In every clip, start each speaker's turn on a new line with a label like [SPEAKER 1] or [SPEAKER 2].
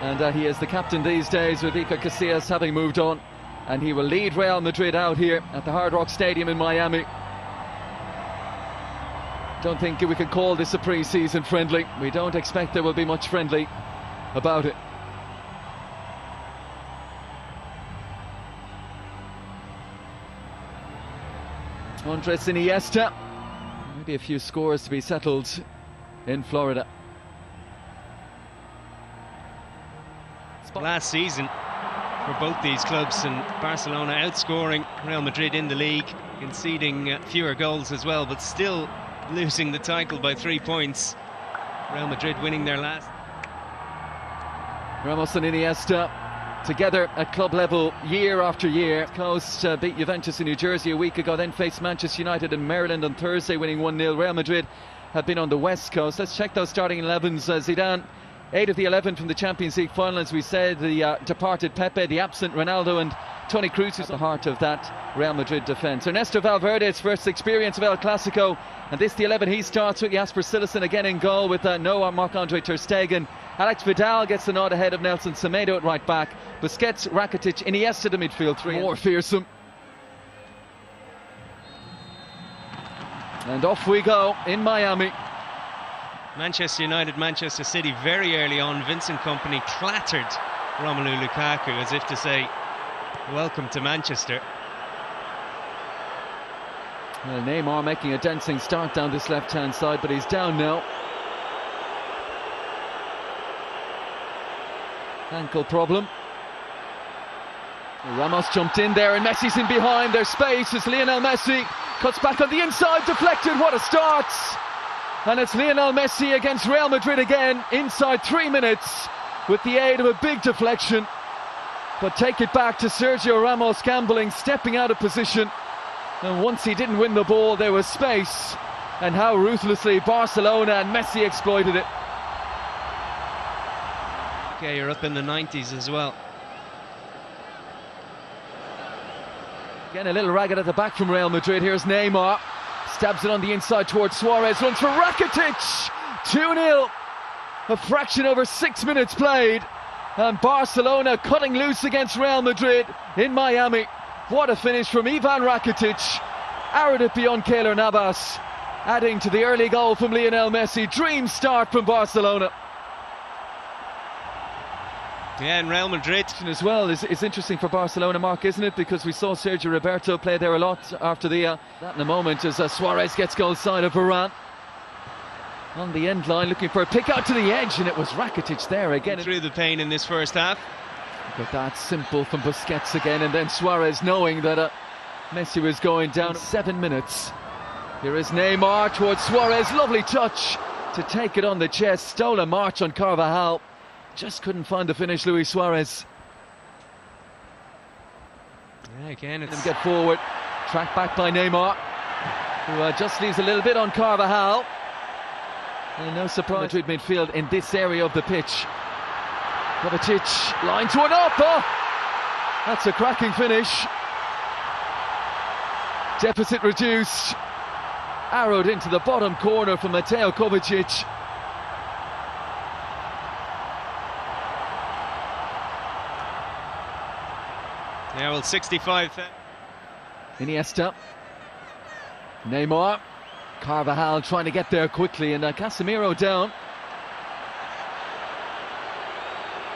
[SPEAKER 1] And he is the captain these days, with Iker Casillas having moved on. And he will lead Real Madrid out here at the Hard Rock Stadium in Miami. Don't think we can call this a pre-season friendly. We don't expect there will be much friendly about it. Andres Iniesta. Maybe a few scores to be settled in Florida.
[SPEAKER 2] Last season for both these clubs, and Barcelona outscoring Real Madrid in the league, conceding fewer goals as well, but still losing the title by 3 points. Real Madrid winning their last.
[SPEAKER 1] Ramos and Iniesta together at club level year after year. Coast beat Juventus in New Jersey a week ago, then faced Manchester United in Maryland on Thursday, winning 1-0. Real Madrid have been on the West Coast. Let's check those starting 11s. Zidane, 8 of the 11 from the Champions League final, as we said. The departed Pepe, the absent Ronaldo, and Toni Kroos is the heart of that Real Madrid defence. Ernesto Valverde's first experience of El Clasico, and this the 11 he starts with. Jasper Cillessen again in goal, with no Marc-Andre ter Stegen. Alex Vidal gets the nod ahead of Nelson Semedo at right back. Busquets, Rakitic, Iniesta the midfield three. More fearsome. And off we go in Miami.
[SPEAKER 2] Manchester United, Manchester City very early on. Vincent Kompany clattered Romelu Lukaku as if to say, welcome to Manchester.
[SPEAKER 1] Well, Neymar making a dancing start down this left-hand side, but he's down now. Ankle problem. Ramos jumped in there and Messi's in behind. There's space as Lionel Messi cuts back on the inside, deflected. What a start! And it's Lionel Messi against Real Madrid again inside 3 minutes with the aid of a big deflection. But take it back to Sergio Ramos, gambling, stepping out of position. And once he didn't win the ball, there was space. And how ruthlessly Barcelona and Messi exploited it.
[SPEAKER 2] Okay, you're up in the 90s as well.
[SPEAKER 1] Again, a little ragged at the back from Real Madrid. Here's Neymar. Stabs it on the inside towards Suarez. Runs for Rakitic. 2-0. A fraction over 6 minutes played. And Barcelona cutting loose against Real Madrid in Miami. What a finish from Ivan Rakitic. Arrowed it beyond Keylor Navas. Adding to the early goal from Lionel Messi. Dream start from Barcelona.
[SPEAKER 2] Yeah, and Real Madrid
[SPEAKER 1] as well is interesting for Barcelona, Mark, isn't it? Because we saw Sergio Roberto play there a lot after that in a moment, as Suarez gets goal side of Varane. On the end line, looking for a pick out to the edge, and it was Rakitic there again.
[SPEAKER 2] Through the pain in this first half.
[SPEAKER 1] But that's simple from Busquets again, and then Suarez knowing that Messi was going down. 7 minutes. Here is Neymar towards Suarez. Lovely touch to take it on the chest. Stole a march on Carvajal. Just couldn't find the finish, Luis Suarez.
[SPEAKER 2] Yeah, again, it's...
[SPEAKER 1] Get forward. Tracked back by Neymar, who just leaves a little bit on Carvajal. And no surprise, Madrid midfield in this area of the pitch. Kovacic, line to an up. Oh, that's a cracking finish. Deficit reduced. Arrowed into the bottom corner from Mateo Kovacic.
[SPEAKER 2] Yeah, well, 65.
[SPEAKER 1] Iniesta. Neymar. Carvajal trying to get there quickly, and Casemiro down.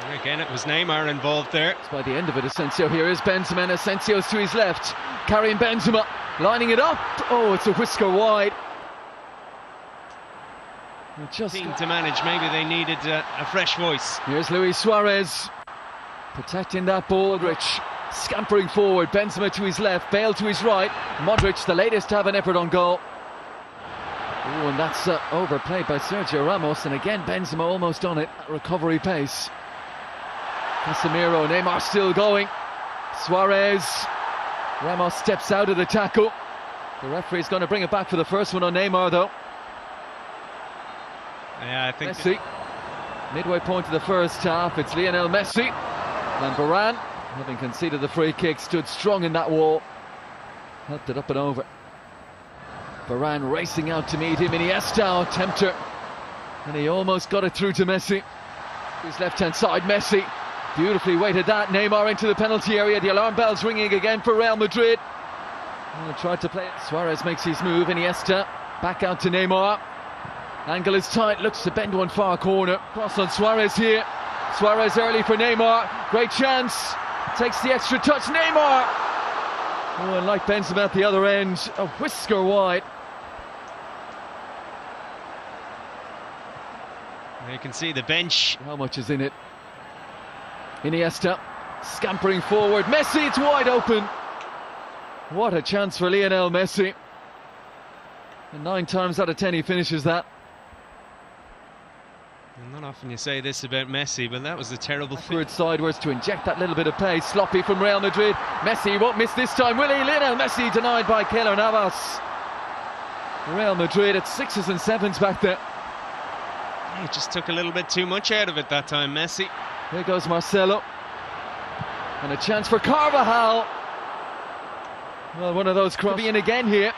[SPEAKER 2] And again, it was Neymar involved there.
[SPEAKER 1] By the end of it, Asensio here is Benzema, and Asensio's to his left. Carrying Benzema, lining it up. Oh, it's a whisker wide.
[SPEAKER 2] Just team to manage, maybe they needed a fresh voice.
[SPEAKER 1] Here's Luis Suarez protecting that ball. Rich scampering forward, Benzema to his left, Bale to his right. Modric, the latest to have an effort on goal. Oh, and that's overplayed by Sergio Ramos, and again Benzema almost on it at recovery pace. Casemiro, Neymar still going. Suarez. Ramos steps out of the tackle. The referee's going to bring it back for the first one on Neymar, though.
[SPEAKER 2] Yeah, I think
[SPEAKER 1] Messi. Midway point of the first half, it's Lionel Messi. And Varane, having conceded the free kick, stood strong in that wall. Helped it up and over. Varane racing out to meet him. Iniesta, tempter. And he almost got it through to Messi. His left-hand side, Messi. Beautifully weighted that. Neymar into the penalty area. The alarm bells ringing again for Real Madrid. Tried to play it. Suarez makes his move. Iniesta back out to Neymar. Angle is tight. Looks to bend one far corner. Cross on Suarez here. Suarez early for Neymar. Great chance. Takes the extra touch. Neymar. Oh, and like Benzema at the other end, a whisker wide.
[SPEAKER 2] You can see the bench.
[SPEAKER 1] How much is in it? Iniesta scampering forward. Messi, it's wide open. What a chance for Lionel Messi. And 9 times out of 10 he finishes that.
[SPEAKER 2] And not often you say this about Messi, but that was a terrible
[SPEAKER 1] Backward, sideways to inject that little bit of pace. Sloppy from Real Madrid. Messi won't miss this time, will he? Lionel Messi denied by Keylor Navas. Real Madrid at 6s and 7s back there.
[SPEAKER 2] He just took a little bit too much out of it that time, Messi.
[SPEAKER 1] Here goes Marcelo. And a chance for Carvajal. Well, one of those crosses in again here.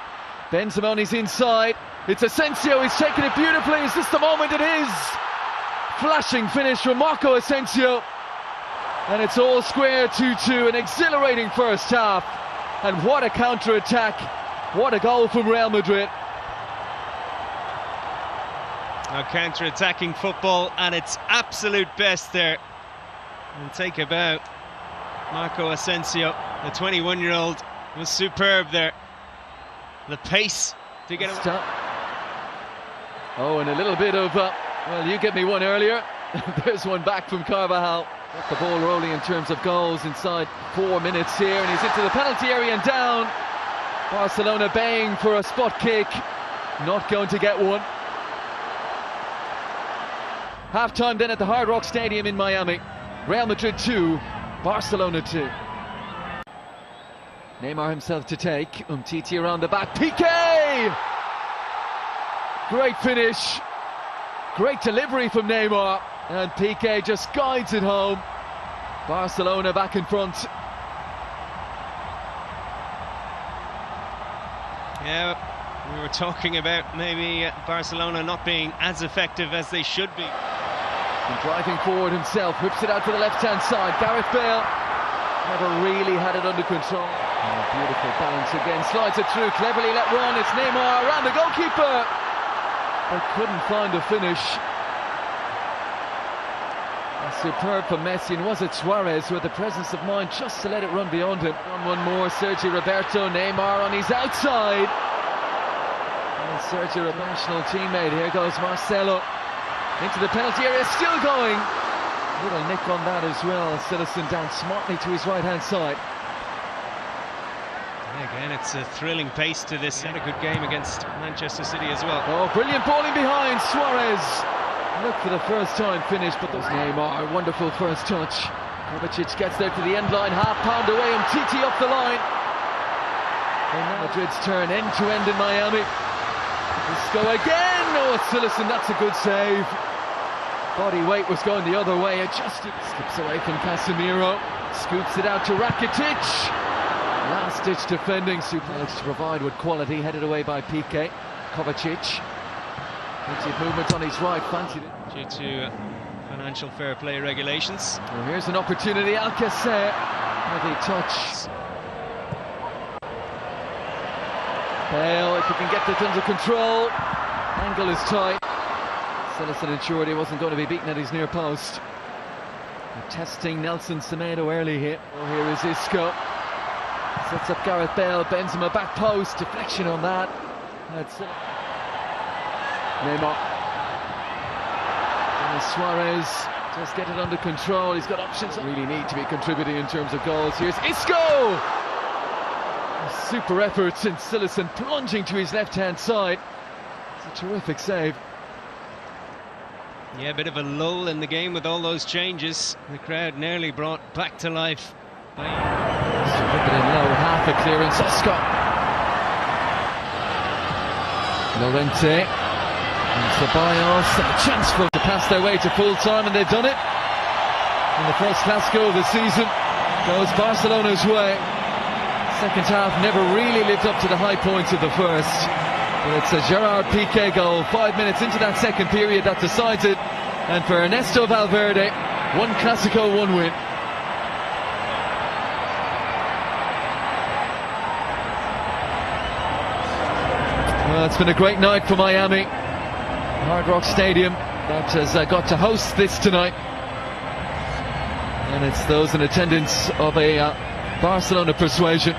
[SPEAKER 1] Benzema's inside. It's Asensio, he's taken it beautifully. Is this the moment? It is. Flashing finish from Marco Asensio. And it's all square 2-2. An exhilarating first half. And what a counter-attack. What a goal from Real Madrid.
[SPEAKER 2] Now counter-attacking football at its absolute best there. And take a bow. Marco Asensio, the 21-year-old, was superb there. The pace to get away.
[SPEAKER 1] Oh, and a little bit of, well, you get me one earlier. There's one back from Carvajal. Got the ball rolling in terms of goals inside 4 minutes here, and he's into the penalty area and down. Barcelona baying for a spot kick. Not going to get one. Half-time then at the Hard Rock Stadium in Miami. Real Madrid 2, Barcelona 2. Neymar himself to take. Umtiti around the back. Piqué! Great finish. Great delivery from Neymar. And Piqué just guides it home. Barcelona back in front.
[SPEAKER 2] Yeah, we were talking about maybe Barcelona not being as effective as they should be.
[SPEAKER 1] And driving forward himself, whips it out to the left-hand side. Gareth Bale never really had it under control. Oh, beautiful balance again, slides it through, cleverly let run. It's Neymar around the goalkeeper, but couldn't find a finish. Superb for Messi, and was it Suarez who had the presence of mind just to let it run beyond him. One more, Sergio Roberto. Neymar on his outside. And Sergio, a national teammate. Here goes Marcelo. Into the penalty area, still going. Little nick on that as well. Citizen down smartly to his right-hand side.
[SPEAKER 2] Yeah, again, it's a thrilling pace to this. Had a good game against Manchester City as well.
[SPEAKER 1] Oh, brilliant balling behind. Suarez. Look for the first time finish, but there's Neymar. Wonderful first touch. Kovacic gets there to the end line. Half pound away. Umtiti up the line. And Madrid's turn end-to-end in Miami. Let's go again. Oh, it's Citizen. That's a good save. Body weight was going the other way. Adjusted. Skips away from Casemiro. Scoops it out to Rakitic. Last-ditch defending. Superlative to provide with quality. Headed away by Piqué. Kovacic. Movement on his right. Fancied it.
[SPEAKER 2] Due to financial fair play regulations.
[SPEAKER 1] Well, here's an opportunity. Alcacer. Heavy touch. Bale, if he can get this under control. Angle is tight. Citizen ensured he wasn't going to be beaten at his near post. They're testing Nelson Semedo early here. Oh, here is Isco. Sets up Gareth Bale. Benzema back post. Deflection on that. That's it. Neymar. And Suarez just get it under control. He's got options. Really need to be contributing in terms of goals. Here's Isco. Super efforts, and Citizen plunging to his left-hand side. It's a terrific save.
[SPEAKER 2] Yeah, a bit of a lull in the game with all those changes. The crowd nearly brought back to life.
[SPEAKER 1] Just a bit in low, half a clearance. Oscar. Llorente. And Ceballos, a chance for to pass their way to full time, and they've done it. And the first Clasico of the season goes Barcelona's way. Second half never really lived up to the high points of the first. But it's a Gerard Piqué goal 5 minutes into that second period that decides it. And for Ernesto Valverde, one Clásico, one win. Well, it's been a great night for Miami. Hard Rock Stadium that has got to host this tonight. And it's those in attendance of a Barcelona persuasion.